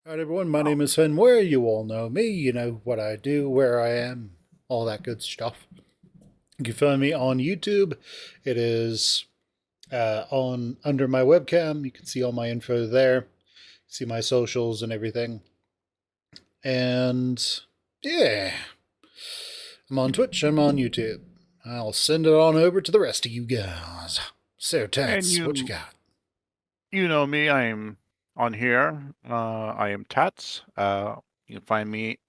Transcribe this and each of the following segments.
Alright, everyone, my name is Muir. You all know me. You know what I do, where I am, all that good stuff. You can find me on YouTube. It is on under my webcam. You can see all my info there. See my socials and everything. And yeah, I'm on Twitch. I'm on YouTube. I'll send it on over to the rest of you guys. So, And Tats, what you got? you know me, I'm on here. I am Tats. You can find me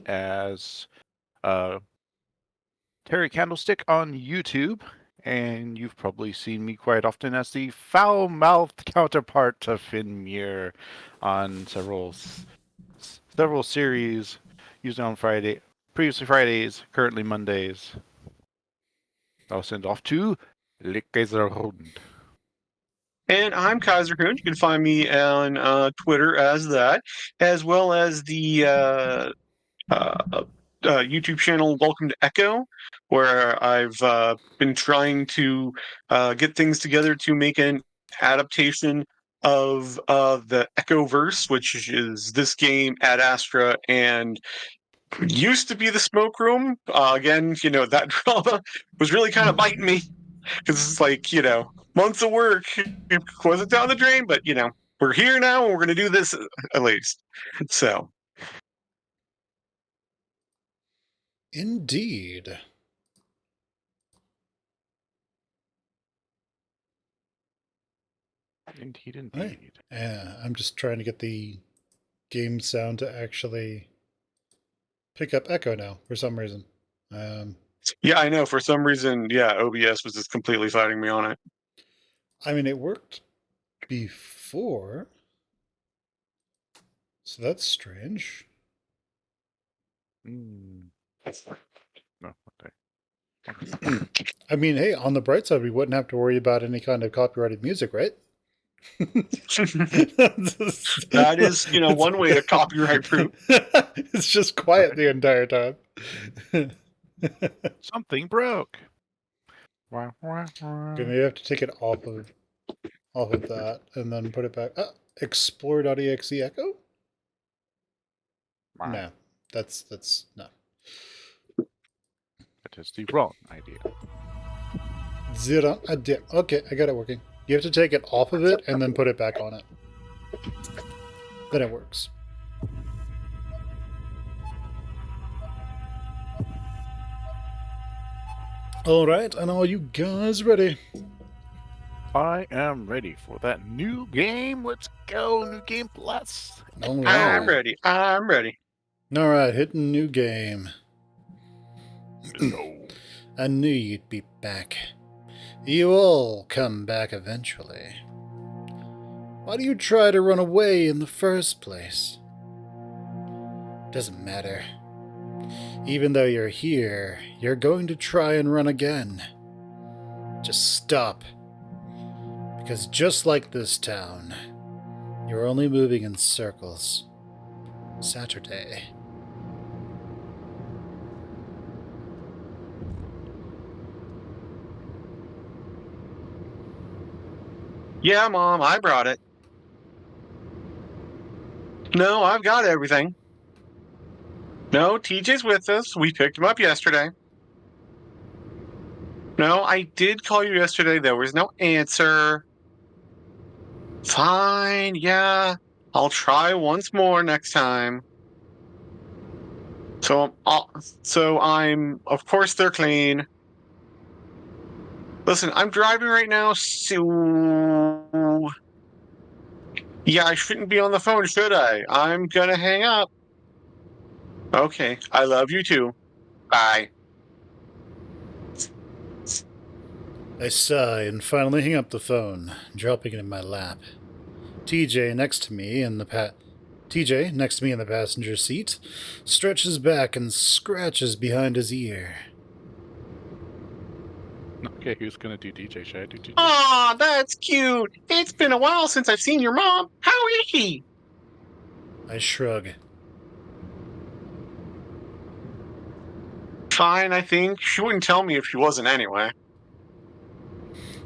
as Terry Candlestick on YouTube, and you've probably seen me quite often as the foul-mouthed counterpart to Muir on several series, usually on previously Fridays, currently Mondays. I'll send off to Lickeserhund. And I'm Kaiser Kuhn. You can find me on Twitter as that, as well as the YouTube channel Welcome to Echo, where I've been trying to get things together to make an adaptation of the Echoverse, which is this game, Ad Astra, and used to be the Smoke Room. Again, that drama was really kind of biting me because it's like, months of work wasn't down the drain, but we're here now and we're going to do this at least. So, Indeed. Indeed. Yeah, I'm just trying to get the game sound to actually pick up echo now for some reason. yeah, I know. For some reason, OBS was just completely fighting me on it. I mean, it worked before, so that's strange. No, okay. I mean, hey, on the bright side, we wouldn't have to worry about any kind of copyrighted music, right? That is, one way to copyright proof. It's just quiet the entire time. Something broke. Okay, maybe I have to take it off of that and then put it back. Explore.exe echo? Wow. No, that's no. That is the wrong idea. Zero idea. Okay, I got it working. You have to take it off of it and then put it back on it. Then it works. Alright, and are you guys ready? I am ready for that new game. Let's go, New Game Plus. Alright. I'm ready. Alright, hitting new game. Let's go. I knew you'd be back. You all come back eventually. Why do you try to run away in the first place? Doesn't matter. Even though you're here, you're going to try and run again. Just stop. Because just like this town, you're only moving in circles. Saturday. Yeah, Mom, I brought it. No, I've got everything. No, TJ's with us. We picked him up yesterday. No, I did call you yesterday. There was no answer. Fine, yeah. I'll try once more next time. So I'm, of course, they're clean. Listen, I'm driving right now, so yeah, I shouldn't be on the phone, should I? I'm gonna hang up. Okay, I love you too. Bye. I sigh and finally hang up the phone, dropping it in my lap. TJ next to me in the passenger seat stretches back and scratches behind his ear. Okay, who's gonna do DJ? Should I do DJ? Aw, that's cute. It's been a while since I've seen your mom. How is she? I shrug. Fine, I think. She wouldn't tell me if she wasn't anyway.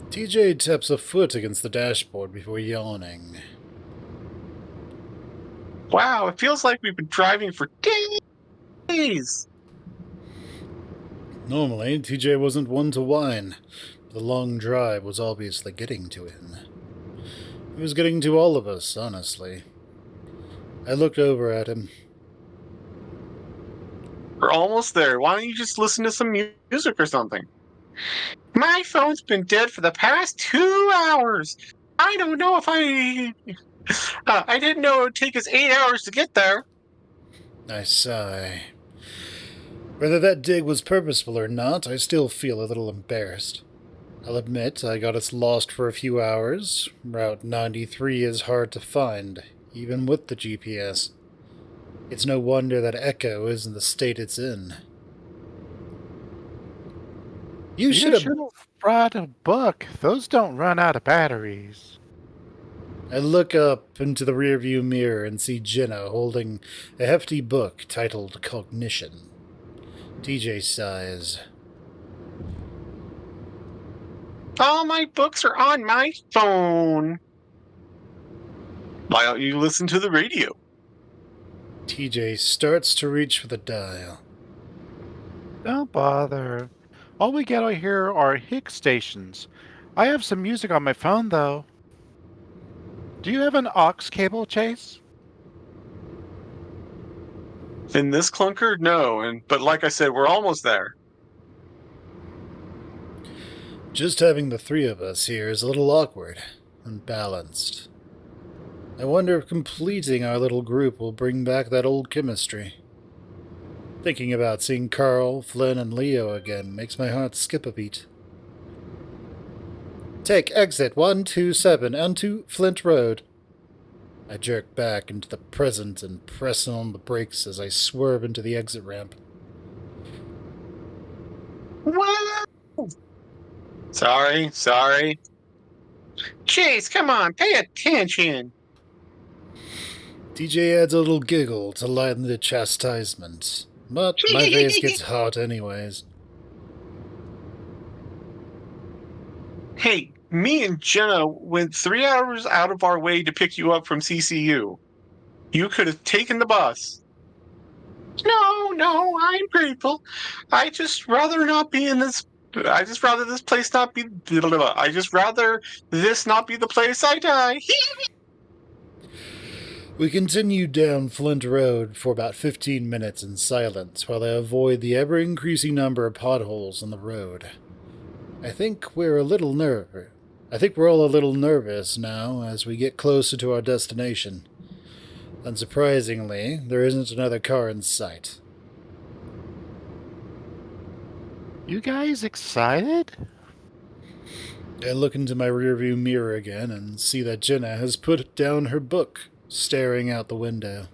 TJ taps a foot against the dashboard before yawning. Wow, it feels like we've been driving for days. Normally, TJ wasn't one to whine. The long drive was obviously getting to him. It was getting to all of us, honestly. I looked over at him. We're almost there. Why don't you just listen to some music or something? My phone's been dead for the past 2 hours. I don't know if I didn't know it would take us 8 hours to get there. I sigh. Whether that dig was purposeful or not, I still feel a little embarrassed. I'll admit I got us lost for a few hours. Route 93 is hard to find, even with the GPS. It's no wonder that Echo is in the state it's in. You should have brought a book. Those don't run out of batteries. I look up into the rearview mirror and see Jenna holding a hefty book titled Cognition. TJ sighs. All my books are on my phone. Why don't you listen to the radio? TJ starts to reach for the dial. Don't bother. All we get out here are hick stations. I have some music on my phone, though. Do you have an aux cable, Chase? In this clunker, no. But like I said, we're almost there. Just having the three of us here is a little awkward, unbalanced. I wonder if completing our little group will bring back that old chemistry. Thinking about seeing Carl, Flynn, and Leo again makes my heart skip a beat. Take exit 127 onto Flint Road. I jerk back into the present and press on the brakes as I swerve into the exit ramp. Wow! Sorry. Chase, come on, pay attention. DJ adds a little giggle to lighten the chastisement, but my face gets hot anyways. Hey, me and Jenna went 3 hours out of our way to pick you up from CCU. You could have taken the bus. No, I'm grateful. I just rather not be in this. I just rather this place not be. I just rather this not be the place I die. We continue down Flint Road for about 15 minutes in silence while I avoid the ever-increasing number of potholes on the road. I think we're all a little nervous now as we get closer to our destination. Unsurprisingly, there isn't another car in sight. You guys excited? I look into my rearview mirror again and see that Jenna has put down her book, staring out the window.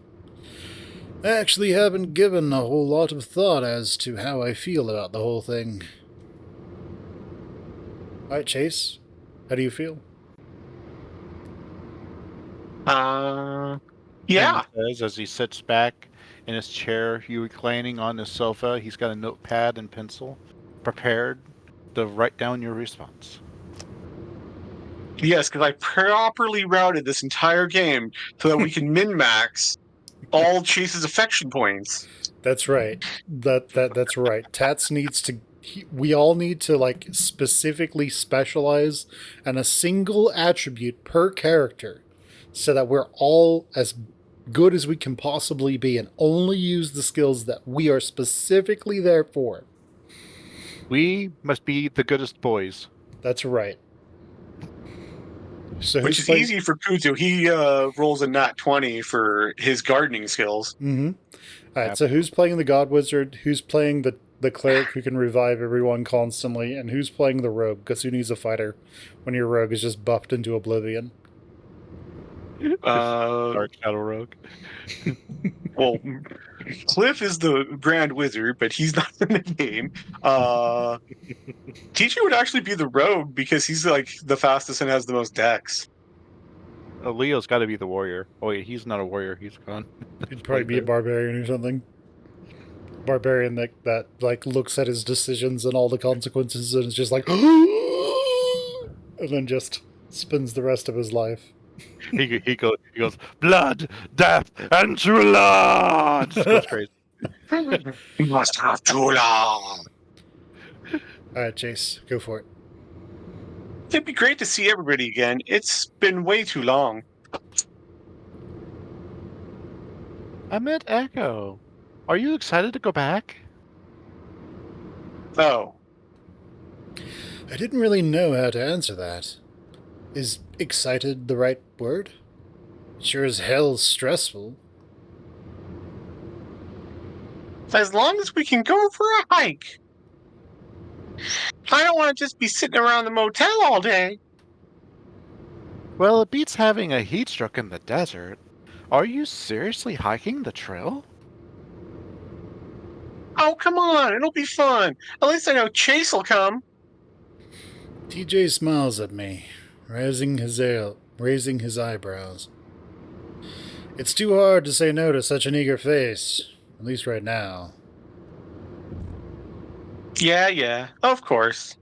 I actually haven't given a whole lot of thought as to how I feel about the whole thing. Alright, Chase, how do you feel? Yeah. He says as he sits back in his chair, you reclining on the sofa. He's got a notepad and pencil prepared to write down your response. Yes, because I properly routed this entire game so that we can min-max all Chase's affection points. That's right. That's right. Tats needs to. We all need to like specifically specialize in a single attribute per character, so that we're all as good as we can possibly be, and only use the skills that we are specifically there for. We must be the goodest boys. That's right. So which is easy for Kuzu. He rolls a nat 20 for his gardening skills. Mm-hmm. Alright, so who's playing the God Wizard? Who's playing the cleric who can revive everyone constantly? And who's playing the rogue? Because who needs a fighter when your rogue is just buffed into oblivion? Dark Shadow Rogue. Well, Cliff is the Grand Wizard, but he's not in the game. TJ would actually be the rogue because he's like the fastest and has the most dex. Leo's got to be the warrior. Oh wait, he's not a warrior. He's gone. He'd probably be a barbarian or something. Barbarian that like looks at his decisions and all the consequences and is just like, and then just spends the rest of his life. he goes, blood, death, and true love. Just goes crazy. You must have too long. All right, Chase, go for it. It'd be great to see everybody again. It's been way too long. I met Echo. Are you excited to go back? Oh, I didn't really know how to answer that. Is excited the right word? Sure as hell stressful. as long as we can go for a hike. I don't want to just be sitting around the motel all day. Well, it beats having a heat stroke in the desert. Are you seriously hiking the trail? Oh, come on, it'll be fun. At least I know Chase will come. TJ smiles at me, raising his eyebrows. It's too hard to say no to such an eager face, at least right now. Yeah, of course.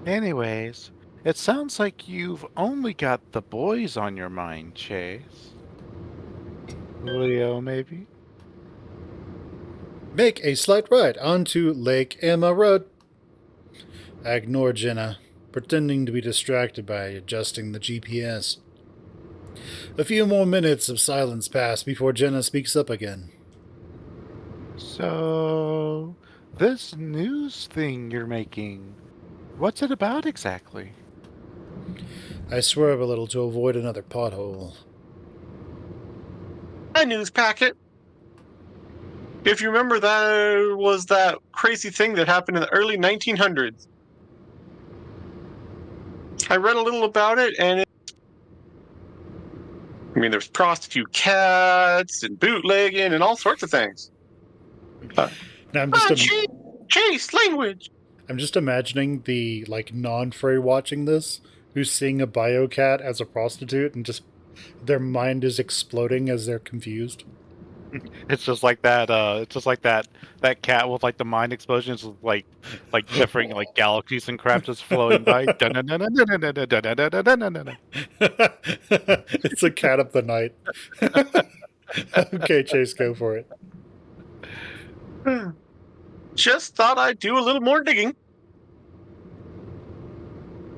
Anyways, it sounds like you've only got the boys on your mind, Chase. Leo, maybe? Make a slight right onto Lake Emma Road. I ignore Jenna, pretending to be distracted by adjusting the GPS. A few more minutes of silence pass before Jenna speaks up again. So, this news thing you're making, what's it about exactly? I swerve a little to avoid another pothole. A news packet. If you remember, that was that crazy thing that happened in the early 1900s. I read a little about it, and I mean, there's prostitute cats and bootlegging and all sorts of things. Uh, Now Chase, language. I'm just imagining the non-furry watching this, who's seeing a biocat as a prostitute and just their mind is exploding as they're confused. It's just like that. It's just like that cat with like the mind explosions, with like different like galaxies and crap just flowing by. It's a cat of the night. Okay, Chase, go for it. Just thought I'd do a little more digging.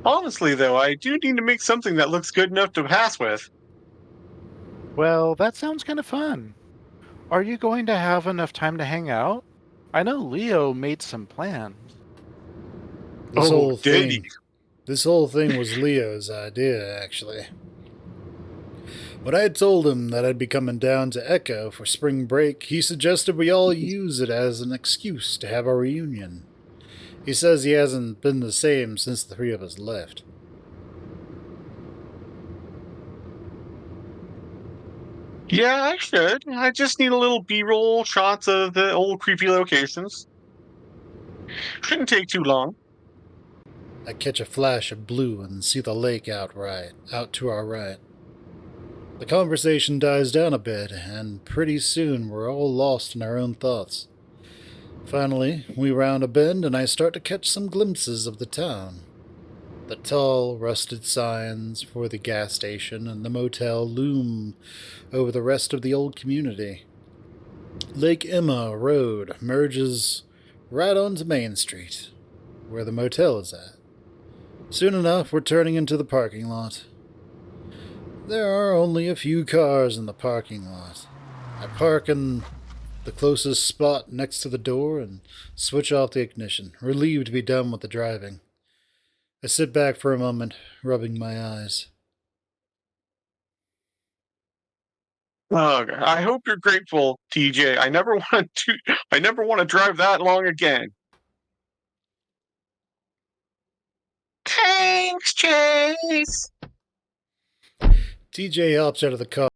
Honestly, though, I do need to make something that looks good enough to pass with. Well, that sounds kind of fun. Are you going to have enough time to hang out? I know Leo made some plans. This Oh, whole did he? thing, this whole thing was Leo's idea, actually. When I had told him that I'd be coming down to Echo for spring break, he suggested we all use it as an excuse to have our reunion. He says he hasn't been the same since the three of us left. Yeah, I should. I just need a little B-roll shots of the old creepy locations. Shouldn't take too long. I catch a flash of blue and see the lake out to our right. The conversation dies down a bit, and pretty soon we're all lost in our own thoughts. Finally, we round a bend and I start to catch some glimpses of the town. The tall, rusted signs for the gas station and the motel loom over the rest of the old community. Lake Emma Road merges right onto Main Street, where the motel is at. Soon enough, we're turning into the parking lot. There are only a few cars in the parking lot. I park in the closest spot next to the door and switch off the ignition, relieved to be done with the driving. I sit back for a moment, rubbing my eyes. Oh, I hope you're grateful, TJ. I never want to drive that long again. Thanks, Chase. TJ hops out of the car.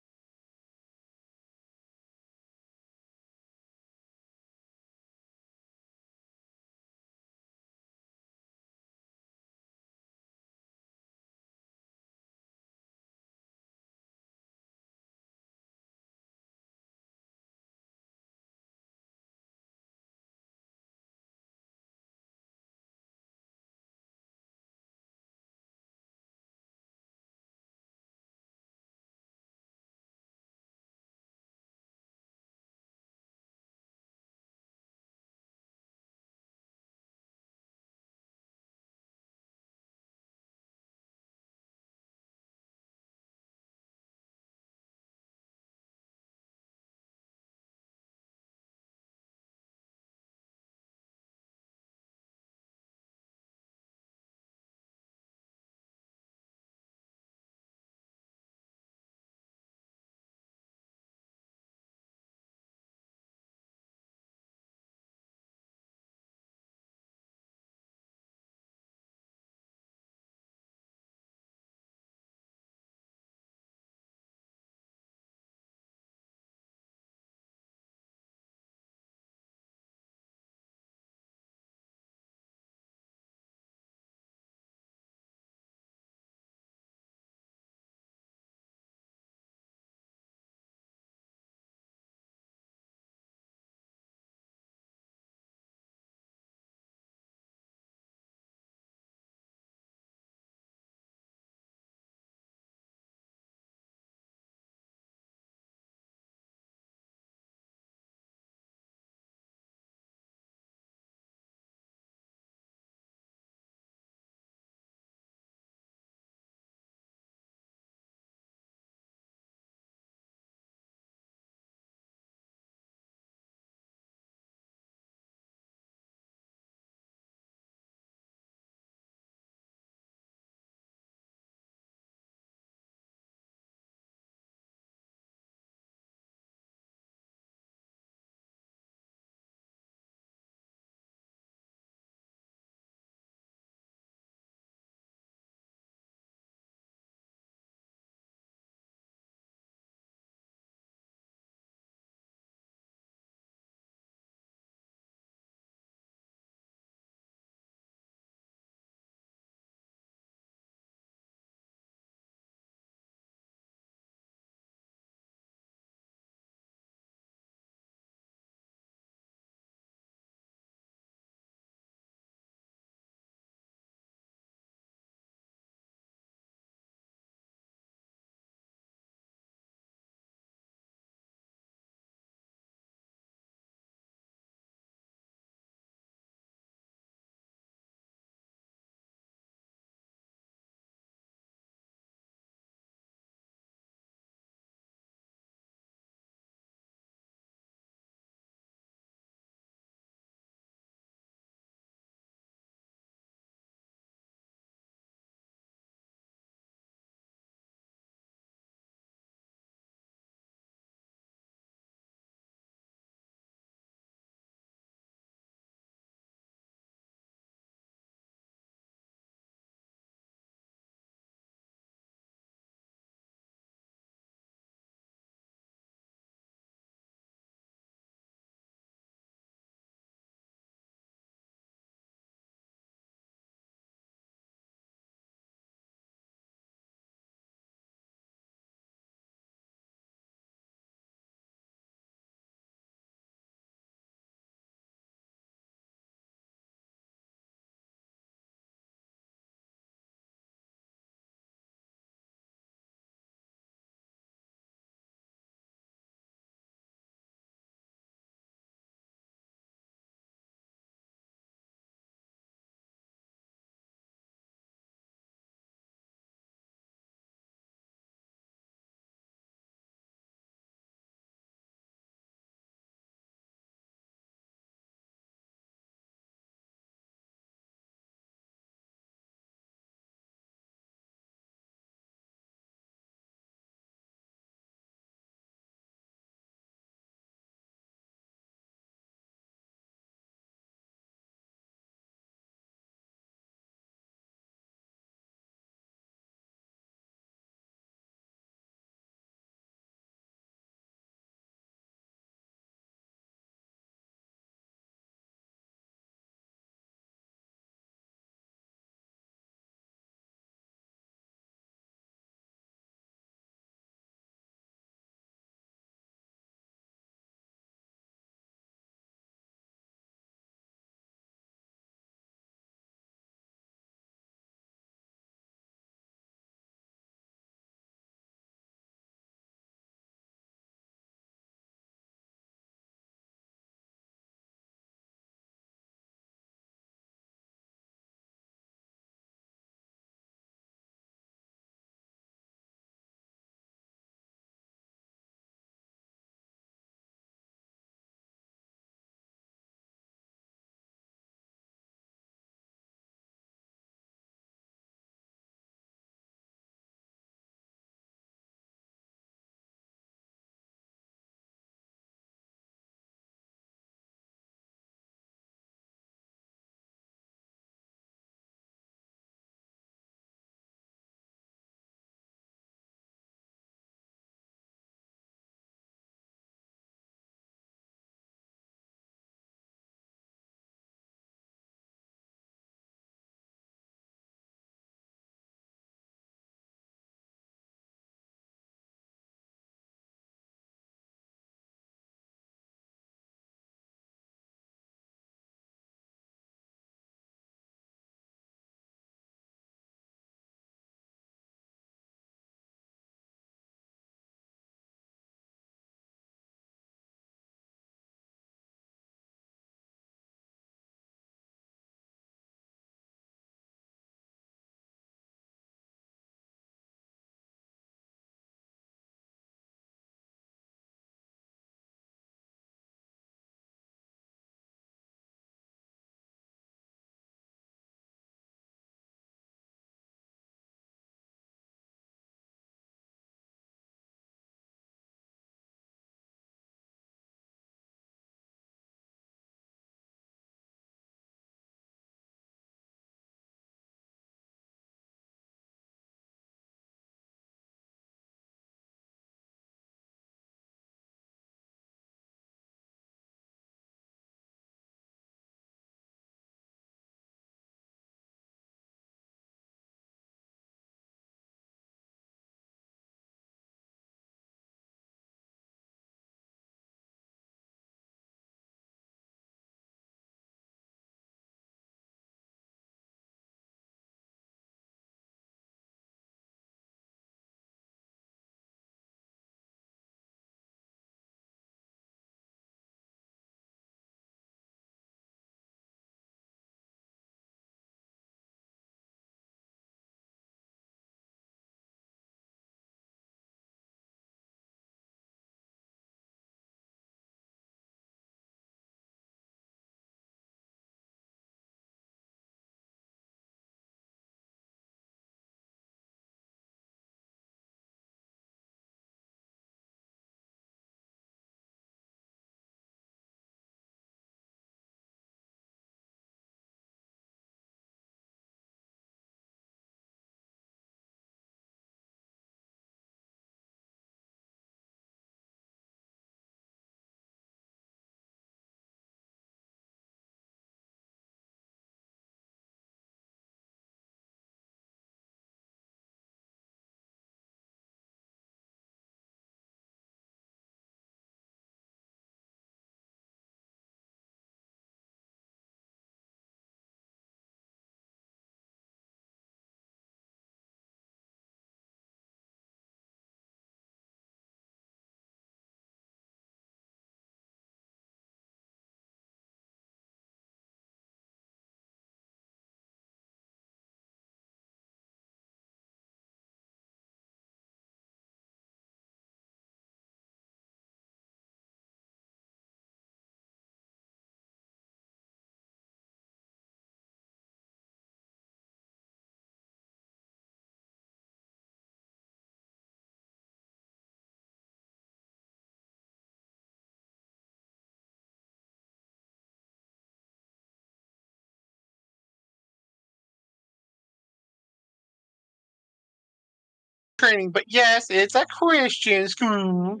training, but yes, it's a Christian school.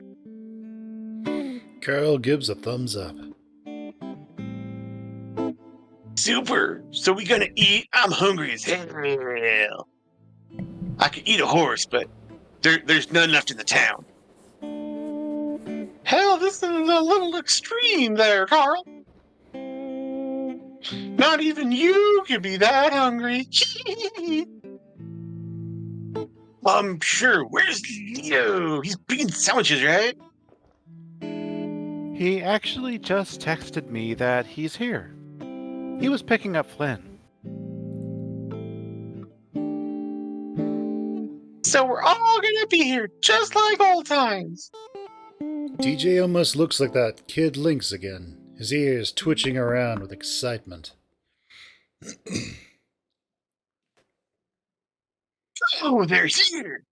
Carl gives a thumbs up. Super. So we gonna eat? I'm hungry as hell. I could eat a horse, but there's none left in the town. Hell, this is a little extreme there, Carl. Not even you can be that hungry. I'm sure. Where's Leo? He's being sandwiches, right? He actually just texted me that he's here. He was picking up Flynn. So we're all gonna be here, just like old times. DJ almost looks like that kid Lynx again, his ears twitching around with excitement. Oh, they're here.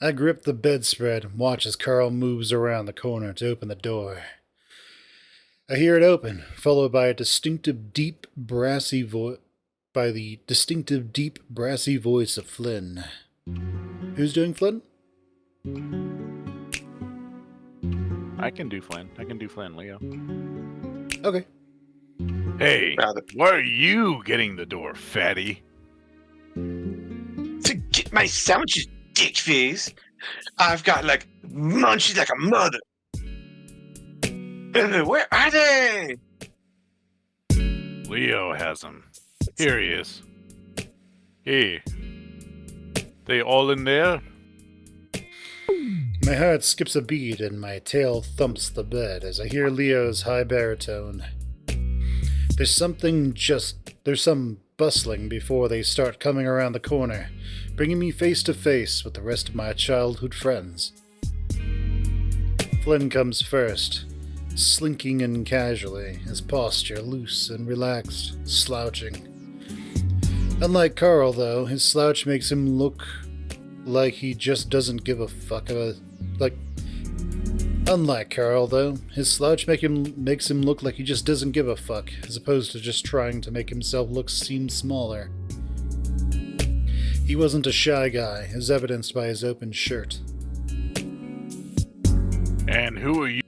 I grip the bedspread and watch as Carl moves around the corner to open the door. I hear it open, followed by the distinctive deep brassy voice of Flynn. Who's doing Flynn? I can do Flynn, Leo. Okay. Hey, Rather. why are you getting the door, fatty? To get my sandwiches, dick face. I've got like munchies like a mother. Where are they? Leo has them. Here he is. Hey. They all in there? My heart skips a beat and my tail thumps the bed as I hear Leo's high baritone. There's some bustling before they start coming around the corner, bringing me face to face with the rest of my childhood friends. Flynn comes first, slinking in casually, his posture loose and relaxed, slouching. Unlike Carl, though, his slouch makes him look like he just doesn't give a fuck Unlike Carl, though, his slouch makes him look like he just doesn't give a fuck, as opposed to just trying to make himself seem smaller. He wasn't a shy guy, as evidenced by his open shirt. And who are you,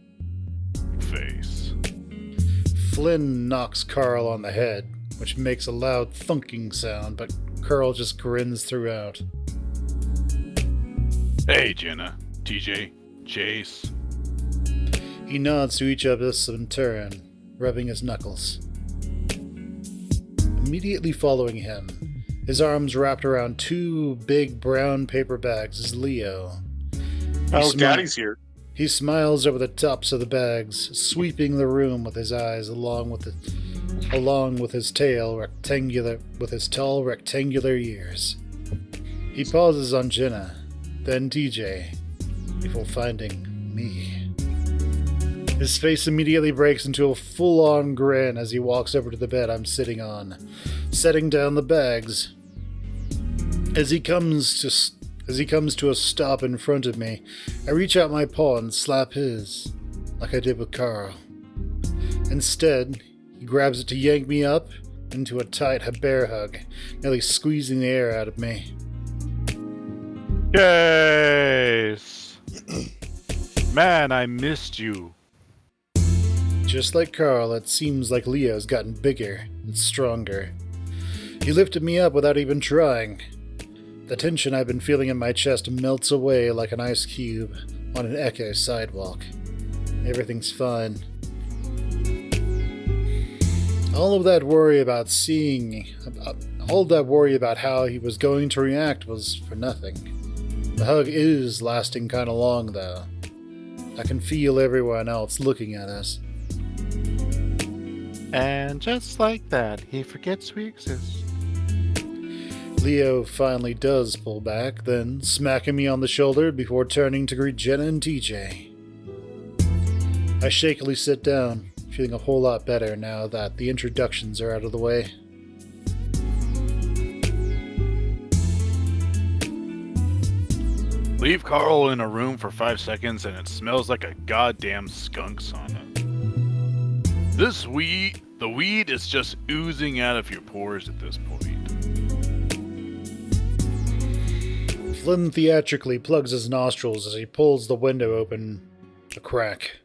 face? Flynn knocks Carl on the head, which makes a loud thunking sound, but Carl just grins throughout. Hey, Jenna, TJ, Chase. He nods to each of us in turn, rubbing his knuckles. Immediately following him, his arms wrapped around two big brown paper bags, is Leo. Daddy's here. He smiles over the tops of the bags, sweeping the room with his eyes along with his tall rectangular ears. He pauses on Jenna, then TJ, before finding me. His face immediately breaks into a full-on grin as he walks over to the bed I'm sitting on, setting down the bags. As he comes to a stop in front of me, I reach out my paw and slap his, like I did with Carl. Instead, he grabs it to yank me up into a tight bear hug, nearly squeezing the air out of me. Yes! Man, I missed you. Just like Carl, it seems like Leo's gotten bigger and stronger. He lifted me up without even trying. The tension I've been feeling in my chest melts away like an ice cube on an Echo sidewalk. Everything's fine. All that worry about how he was going to react was for nothing. The hug is lasting kinda long, though. I can feel everyone else looking at us. And just like that, he forgets we exist. Leo finally does pull back, then smacking me on the shoulder before turning to greet Jenna and TJ. I shakily sit down, feeling a whole lot better now that the introductions are out of the way. Leave Carl in a room for 5 seconds and it smells like a goddamn skunk sauna. The weed is just oozing out of your pores at this point. Flynn theatrically plugs his nostrils as he pulls the window open a crack.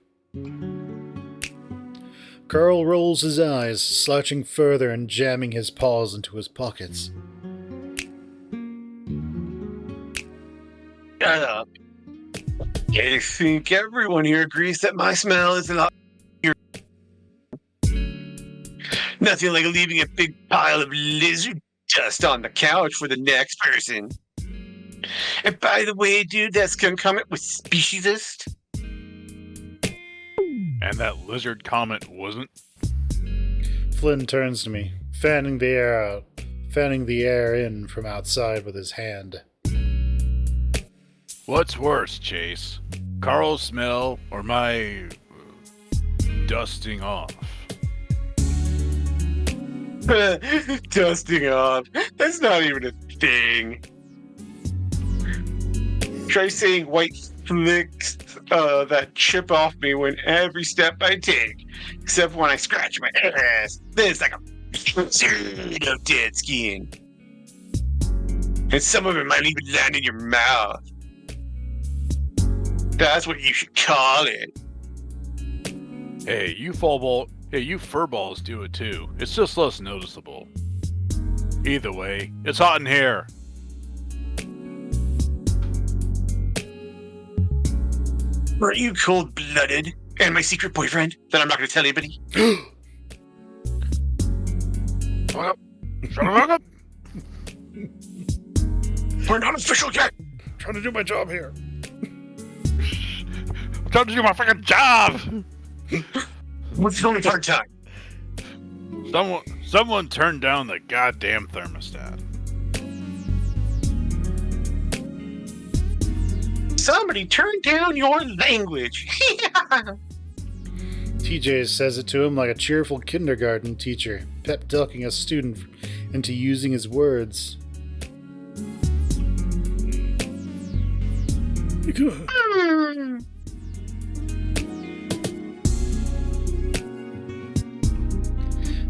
Carl rolls his eyes, slouching further and jamming his paws into his pockets. Shut up. I think everyone here agrees that my smell is a lot. Nothing like leaving a big pile of lizard dust on the couch for the next person. And by the way, dude, that's concomitant with speciesist. And that lizard comment wasn't? Flynn turns to me, fanning the air in from outside with his hand. What's worse, Chase? Carl's smell or my dusting off? Dusting off. That's not even a thing. Try saying white flicks that chip off me when every step I take, except when I scratch my ass. Then it's like a pseudo dead skin. And some of it might even land in your mouth. That's what you should call it. Hey, you furballs do it too. It's just less noticeable. Either way, it's hot in here. Aren't you cold-blooded? And my secret boyfriend that I'm not going to tell anybody? Shut up! We're not official yet. I'm trying to do my job here. I'm trying to do my fucking job! What's the only hard time? Someone turned down the goddamn thermostat. Somebody turn down your language. TJ says it to him like a cheerful kindergarten teacher, pep talking a student into using his words.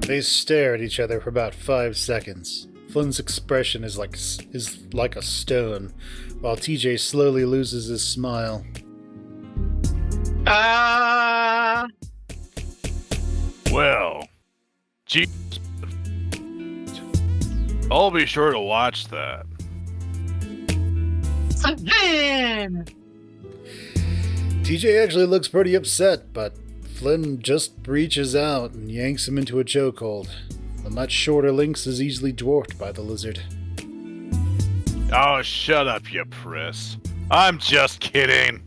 They stare at each other for about 5 seconds. Flynn's expression is like a stone, while TJ slowly loses his smile. Well, geez. I'll be sure to watch that. TJ actually looks pretty upset, but Flynn just reaches out and yanks him into a chokehold. The much shorter Lynx is easily dwarfed by the lizard. Oh, shut up, you priss. I'm just kidding.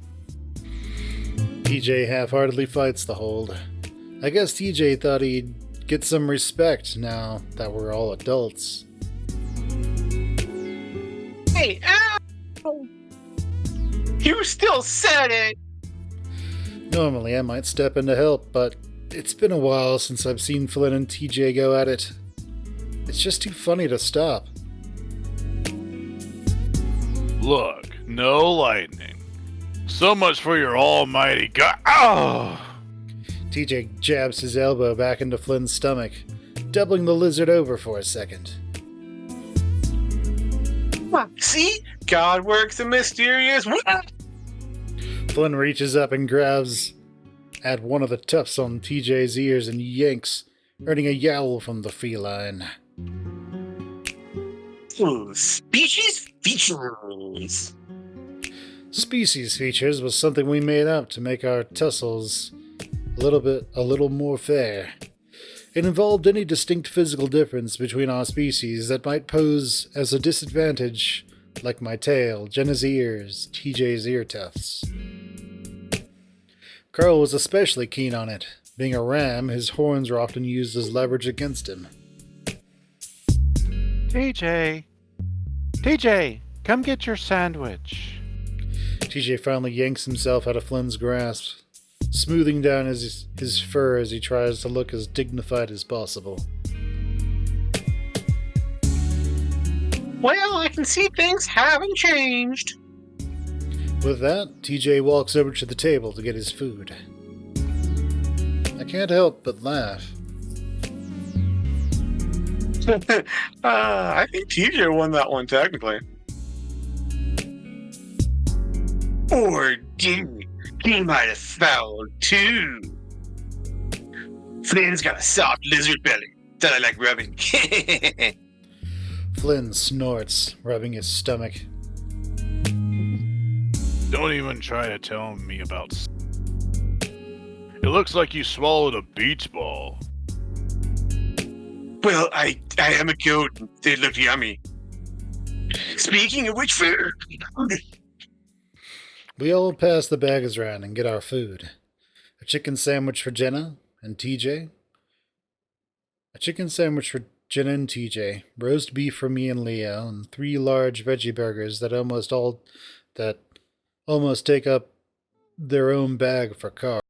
TJ half-heartedly fights the hold. I guess TJ thought he'd get some respect now that we're all adults. Hey, ow! You still said it! Normally I might step in to help, but it's been a while since I've seen Flynn and TJ go at it. It's just too funny to stop. Look, no lightning. So much for your almighty God. Oh! TJ jabs his elbow back into Flynn's stomach, doubling the lizard over for a second. See? God works in mysterious ways. Flynn reaches up and grabs at one of the tufts on TJ's ears and yanks, earning a yowl from the feline. Ooh, species features. Species features was something we made up to make our tussles a little more fair. It involved any distinct physical difference between our species that might pose as a disadvantage, like my tail, Jenna's ears, TJ's ear tufts. Carl was especially keen on it. Being a ram, his horns were often used as leverage against him. TJ, come get your sandwich. TJ finally yanks himself out of Flynn's grasp, smoothing down his fur as he tries to look as dignified as possible. Well, I can see things haven't changed. With that, TJ walks over to the table to get his food. I can't help but laugh. I think TJ won that one, technically. Or he might have fouled too. Flynn's got a soft lizard belly that I like rubbing. Flynn snorts, rubbing his stomach. Don't even try to tell me about. It looks like you swallowed a beach ball. Well, I am a goat. They look yummy. Speaking of which, We all pass the bags around and get our food. A chicken sandwich for Jenna and TJ. A chicken sandwich for Jenna and TJ. Roast beef for me and Leo, and 3 large veggie burgers that almost take up their own bag for Carl.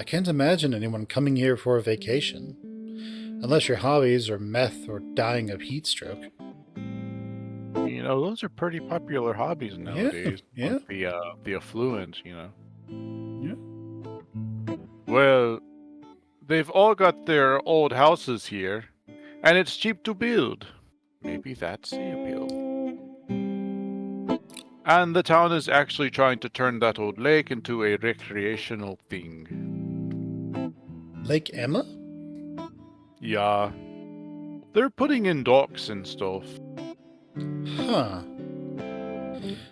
I can't imagine anyone coming here for a vacation. Unless your hobbies are meth or dying of heat stroke. You know, those are pretty popular hobbies Yeah, nowadays. yeah, Like the affluent, you know. yeah. Well, they've all got their old houses here, and it's cheap to build. Maybe that's the appeal. And the town is actually trying to turn that old lake into a recreational thing. Lake Emma? Yeah. They're putting in docks and stuff. Huh.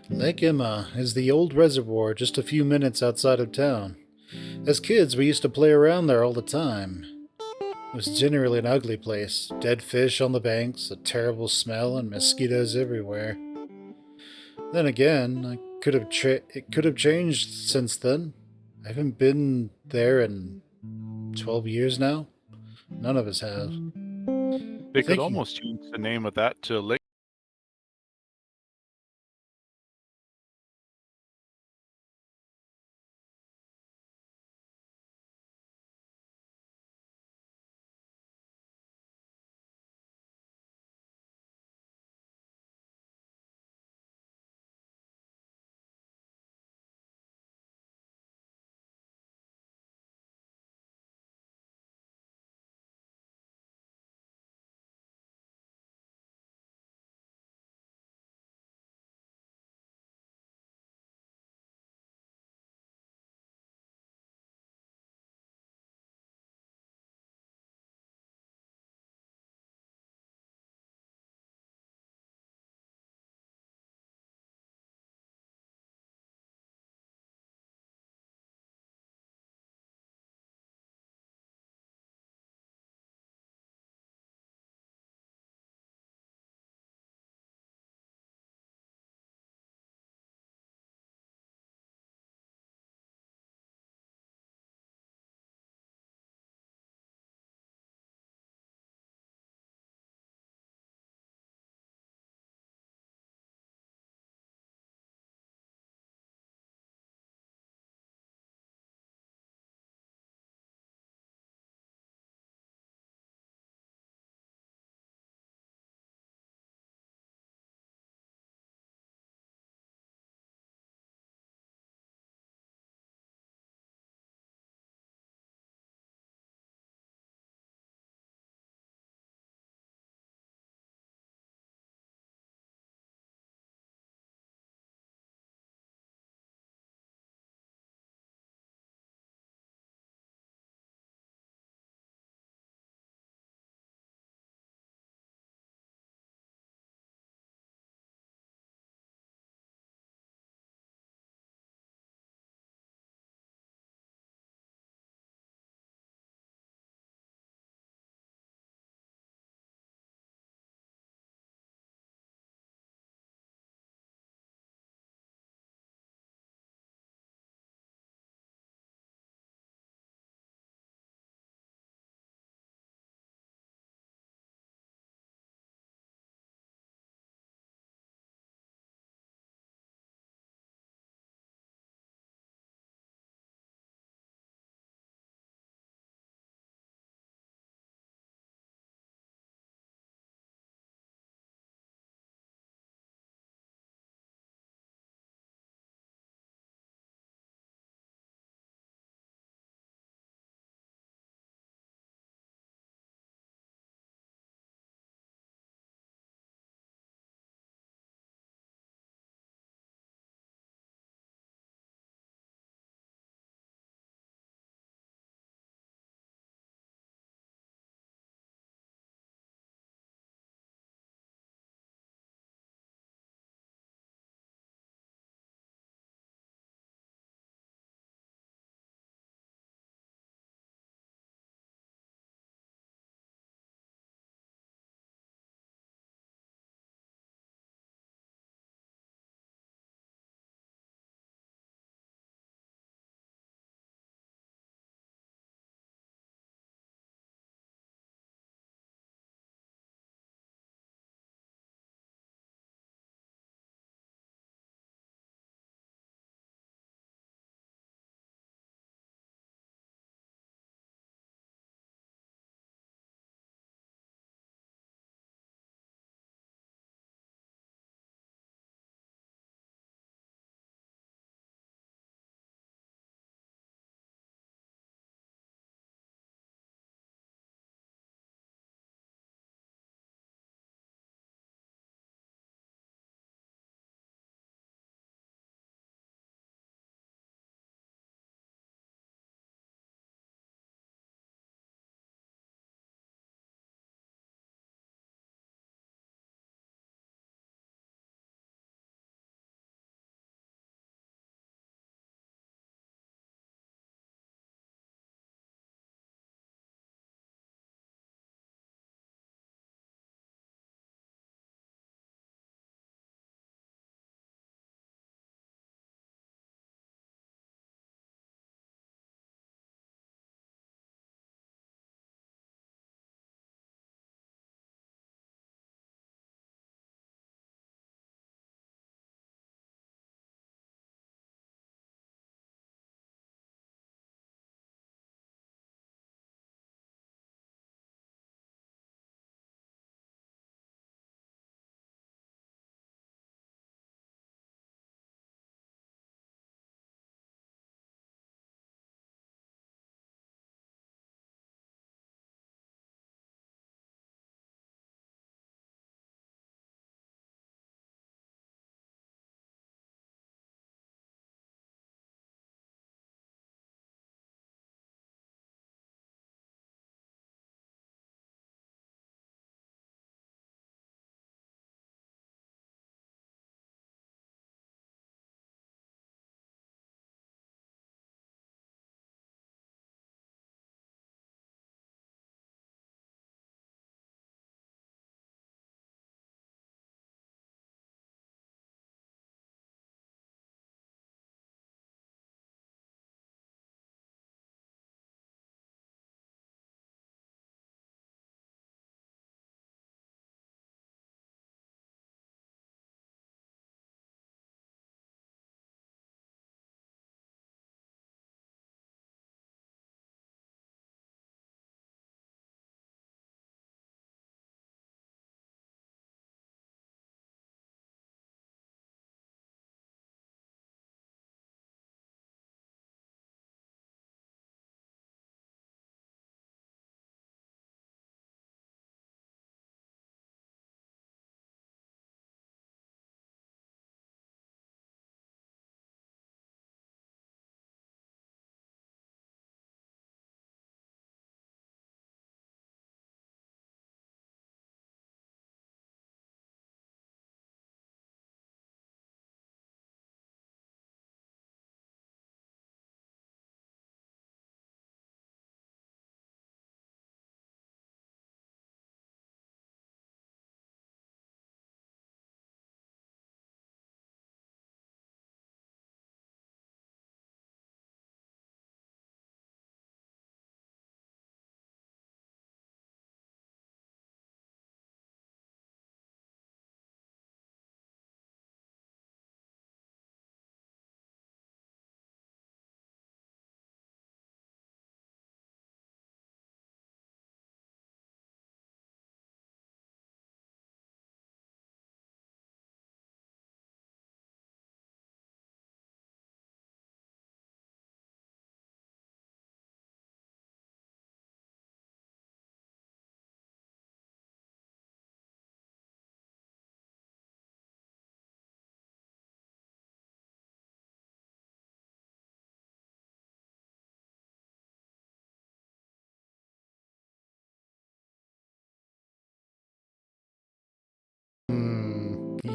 Lake Emma is the old reservoir just a few minutes outside of town. As kids, we used to play around there all the time. It was generally an ugly place. Dead fish on the banks, a terrible smell, and mosquitoes everywhere. Then again, it could have changed since then. I haven't been there in 12 years now. None of us have. They could Thinking almost change the name of that to Lake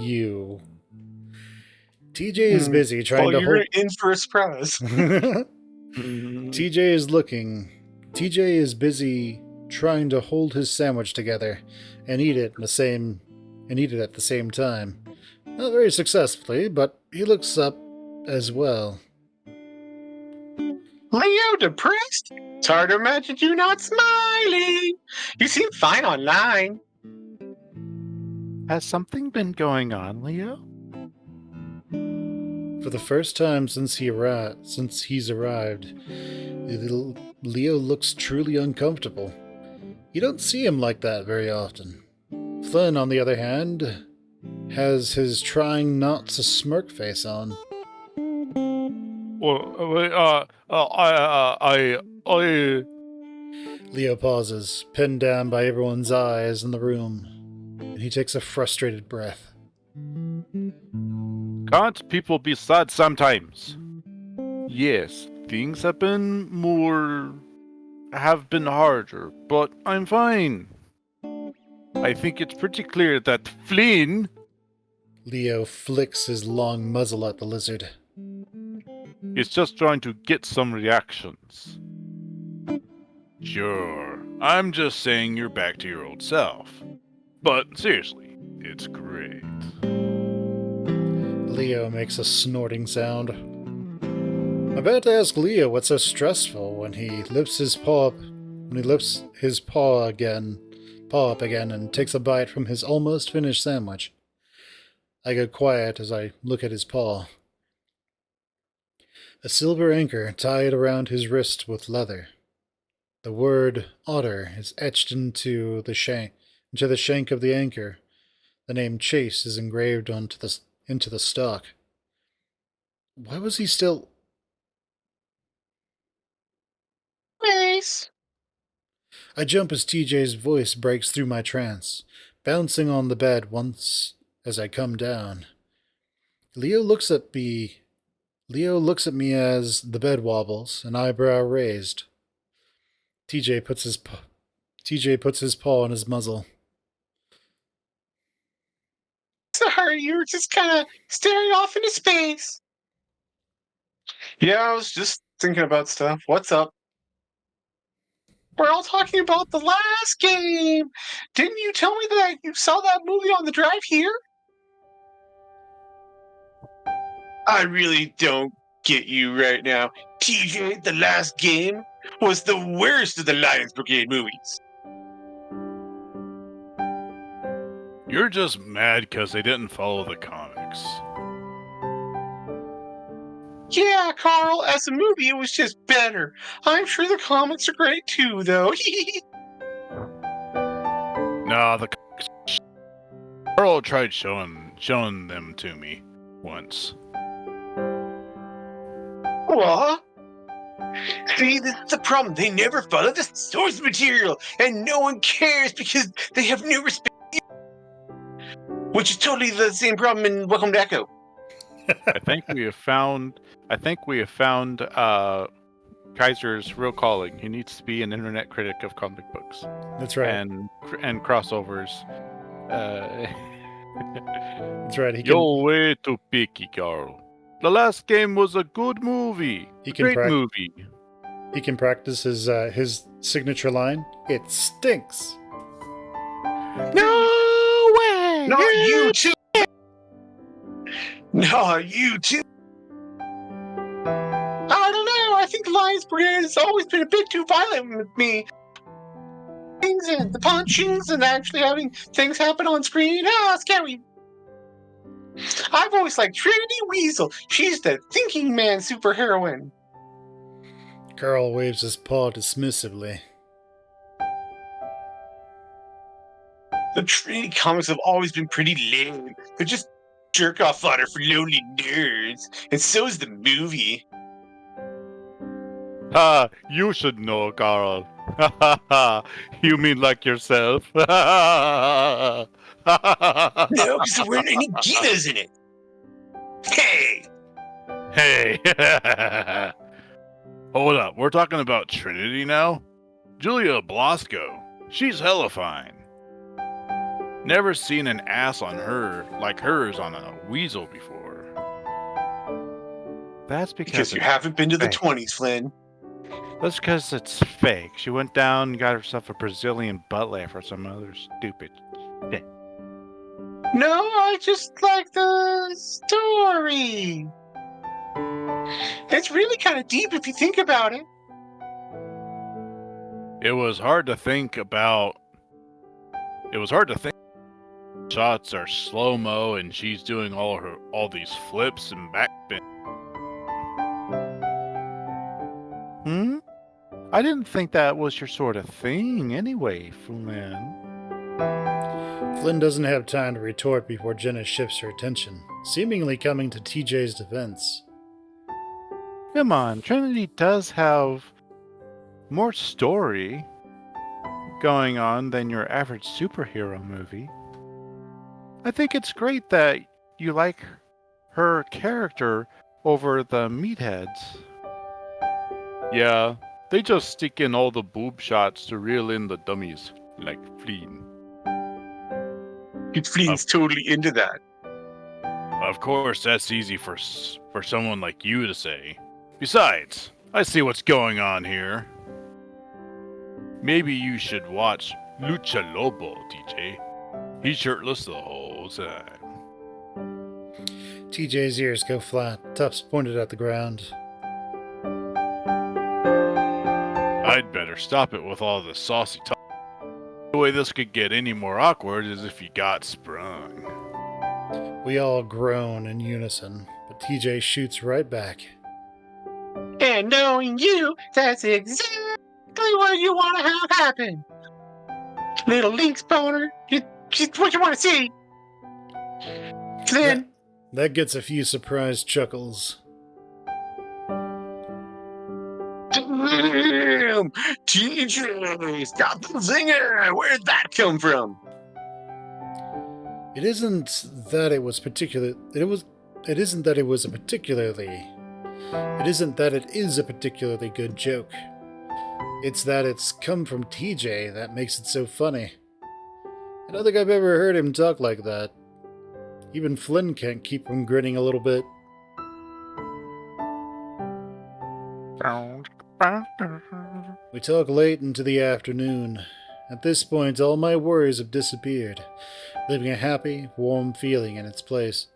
you. TJ is busy Well, trying to you're hold. in for a surprise. TJ is looking. TJ is busy trying to hold his sandwich together and eat it at the same time. Not very successfully, but he looks up as well. Leo, depressed? It's hard to imagine you not smiling. You seem fine online. Has something been going on, Leo? For the first time since he's arrived, Leo looks truly uncomfortable. You don't see him like that very often. Flynn, on the other hand, has his trying not to smirk face on. Well, I. Leo pauses, pinned down by everyone's eyes in the room, and he takes a frustrated breath. Can't people be sad sometimes? Yes, things have been harder, but I'm fine. I think it's pretty clear that Flynn Leo flicks his long muzzle at the lizard. is just trying to get some reactions. Sure, I'm just saying you're back to your old self. But seriously, it's great. Leo makes a snorting sound. I'm about to ask Leo what's so stressful when he lifts his paw up again and takes a bite from his almost finished sandwich. I go quiet as I look at his paw. A silver anchor tied around his wrist with leather. The word otter is etched into the shank of the anchor. The name Chase is engraved into the stock. Why was he still... Nice. I jump as TJ's voice breaks through my trance, bouncing on the bed once as I come down. Leo looks at me as the bed wobbles, an eyebrow raised. TJ puts his paw on his muzzle. Sorry, you were just kind of staring off into space. Yeah, I was just thinking about stuff. What's up? We're all talking about the last game. Didn't you tell me that you saw that movie on the drive here? I really don't get you right now. TJ, The Last Game was the worst of the Lions Brigade movies. You're just mad because they didn't follow the comics. Yeah, Carl, as a movie, it was just better. I'm sure the comics are great too, though. Nah, the comics. Carl tried showing them to me once. What? See, this is the problem. They never follow the source material, and no one cares because they have no respect. Which is totally the same problem in Welcome to Echo. I think we have found Kaiser's real calling. He needs to be an internet critic of comic books. That's right. And crossovers. That's right. You're way too picky, Carl. The Last Game was a good movie. Great movie. He can practice his signature line. It stinks. No way! Not you too! Not you too! I don't know. I think the Lions Brigade has always been a bit too violent with me. Things and the punchings and actually having things happen on screen. Scary. I've always liked Trinity Weasel. She's the thinking man superheroine. Carl waves his paw dismissively. The Trinity comics have always been pretty lame. They're just jerk-off fodder for lonely nerds. And so is the movie. You should know, Carl. You mean like yourself? No, because there weren't any Ginas in it. Hey! Hey! Hold up, we're talking about Trinity now? Julia Blasco. She's hella fine. Never seen an ass on her like hers on a weasel before. That's Because you it's haven't been to the fake. 20s, Flynn. That's because it's fake. She went down and got herself a Brazilian butt laugh or some other stupid shit. No, I just like the story. It's really kind of deep if you think about it. It was hard to think about. It was hard to think. Shots are slow mo, and she's doing all these flips and backspin. Hmm. I didn't think that was your sort of thing, anyway, Flynn. Flynn doesn't have time to retort before Jenna shifts her attention, seemingly coming to TJ's defense. Come on, Trinity does have more story going on than your average superhero movie. I think it's great that you like her character over the meatheads. Yeah, they just stick in all the boob shots to reel in the dummies, like Flynn. Flynn's totally into that. Of course, that's easy for someone like you to say. Besides, I see what's going on here. Maybe you should watch Lucha Lobo, DJ. He's shirtless the whole time. TJ's ears go flat, Tufts pointed at the ground. I'd better stop it with all the saucy talk. The way this could get any more awkward is if you got sprung. We all groan in unison, but TJ shoots right back. And knowing you, that's exactly what you want to have happen. Little Lynx boner, just what you want to see. Flynn. That gets a few surprised chuckles. Damn! TJ, stop the zinger! Where'd that come from? It isn't that it is a particularly. It isn't that it is a particularly good joke. It's that it's come from TJ that makes it so funny. I don't think I've ever heard him talk like that. Even Flynn can't keep from grinning a little bit. We talk late into the afternoon. At this point, all my worries have disappeared, leaving a happy, warm feeling in its place.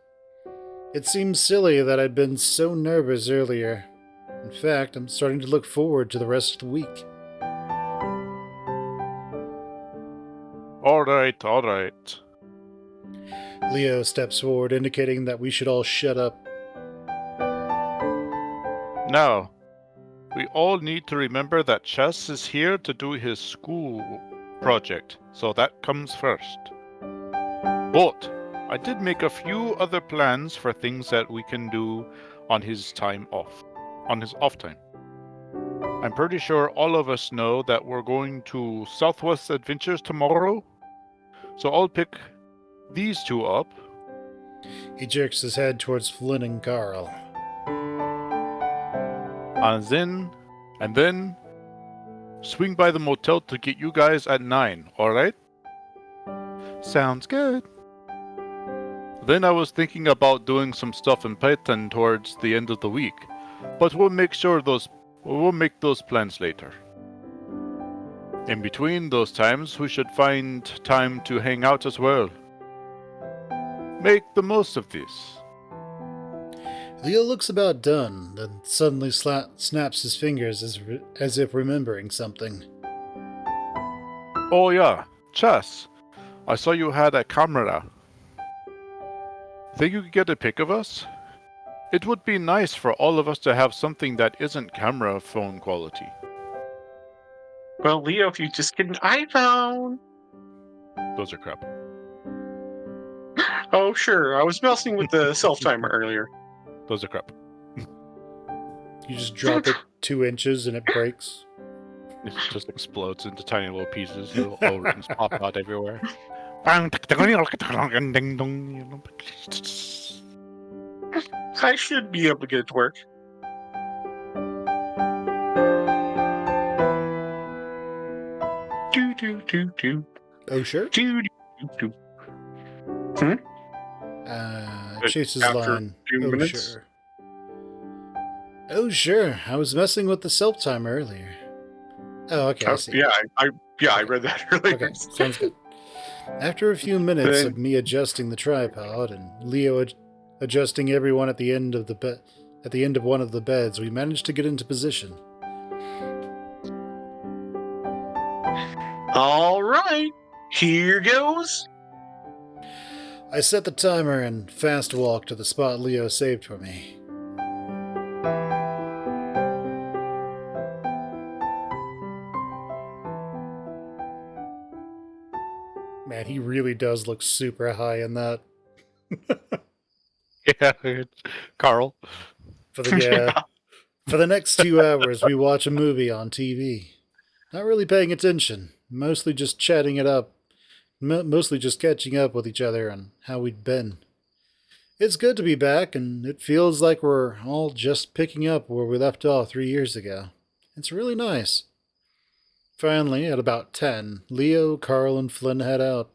It seems silly that I'd been so nervous earlier. In fact, I'm starting to look forward to the rest of the week. All right. Leo steps forward, indicating that we should all shut up. Now, we all need to remember that Chess is here to do his school project, so that comes first. But I did make a few other plans for things that we can do on his off time. I'm pretty sure all of us know that we're going to Southwest Adventures tomorrow, so I'll pick these two up. He jerks his head towards Flynn and Carl. And then swing by the motel to get you guys at 9, alright? Sounds good. Then I was thinking about doing some stuff in Python towards the end of the week, but we'll make those plans later. In between those times, we should find time to hang out as well. Make the most of this. Leo looks about done, then suddenly snaps his fingers as if remembering something. Oh yeah, Chess. I saw you had a camera. Think you could get a pic of us? It would be nice for all of us to have something that isn't camera phone quality. Well, Leo, if you just get an iPhone. Those are crap. Oh, sure. I was messing with the self-timer earlier. Those are crap. You just drop it 2 inches and it breaks. It just explodes into tiny little pieces. Little O-rings pop out everywhere. I should be able to get it to work. Do. Oh, sure. Do. Hmm? But Chase's after line. a few Oh, minutes? sure. Oh, sure. I was messing with the self timer earlier. Oh, okay, I Oh, see. yeah, I Okay. read that earlier. Okay, sounds good. After a few minutes Then of me adjusting the tripod and Leo adjusting everyone at the end of one of the beds, we managed to get into position. all right, here goes. I set the timer and fast walked to the spot Leo saved for me. Man, he really does look super high in that. Yeah, Carl. For the Yeah. for the next 2 hours, we watch a movie on TV. Not really paying attention, mostly just chatting it up, mostly just catching up with each other on how we'd been. It's good to be back, and it feels like we're all just picking up where we left off 3 years ago. It's really nice. Finally, at about 10, Leo, Carl, and Flynn head out.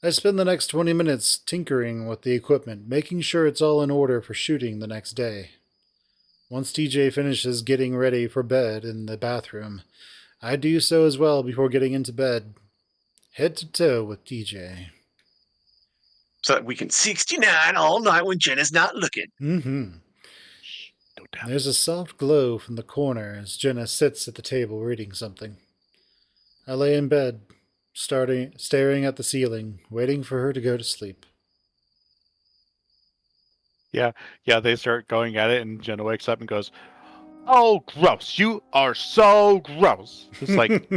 I spend the next 20 minutes tinkering with the equipment, making sure it's all in order for shooting the next day. Once TJ finishes getting ready for bed in the bathroom, I do so as well before getting into bed, head to toe with TJ. So that we can 69 all night when Jenna's not looking. Mm-hmm. No doubt. There's a soft glow from the corner as Jenna sits at the table reading something. I lay in bed, staring at the ceiling, waiting for her to go to sleep. Yeah, they start going at it, and Jenna wakes up and goes, "Oh, gross! You are so gross." It's like,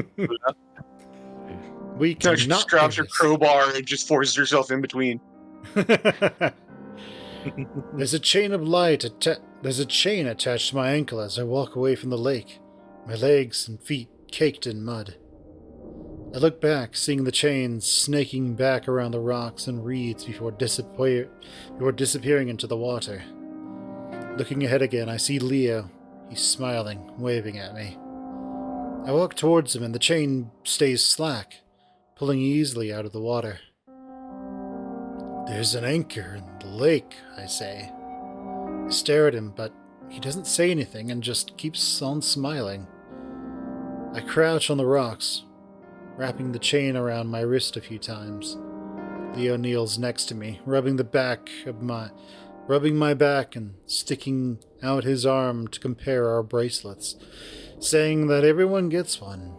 We So she just cannot do grabs her this. crowbar and just forces herself in between. There's a chain of light. There's a chain attached to my ankle as I walk away from the lake, my legs and feet caked in mud. I look back, seeing the chain snaking back around the rocks and reeds before disappearing into the water. Looking ahead again, I see Leo. He's smiling, waving at me. I walk towards him and the chain stays slack, pulling easily out of the water. There's an anchor in the lake, I say. I stare at him, but he doesn't say anything and just keeps on smiling. I crouch on the rocks, wrapping the chain around my wrist a few times. Leo kneels next to me, rubbing my back and sticking out his arm to compare our bracelets, saying that everyone gets one.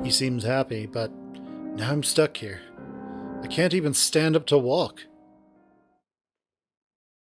He seems happy, but now I'm stuck here. I can't even stand up to walk.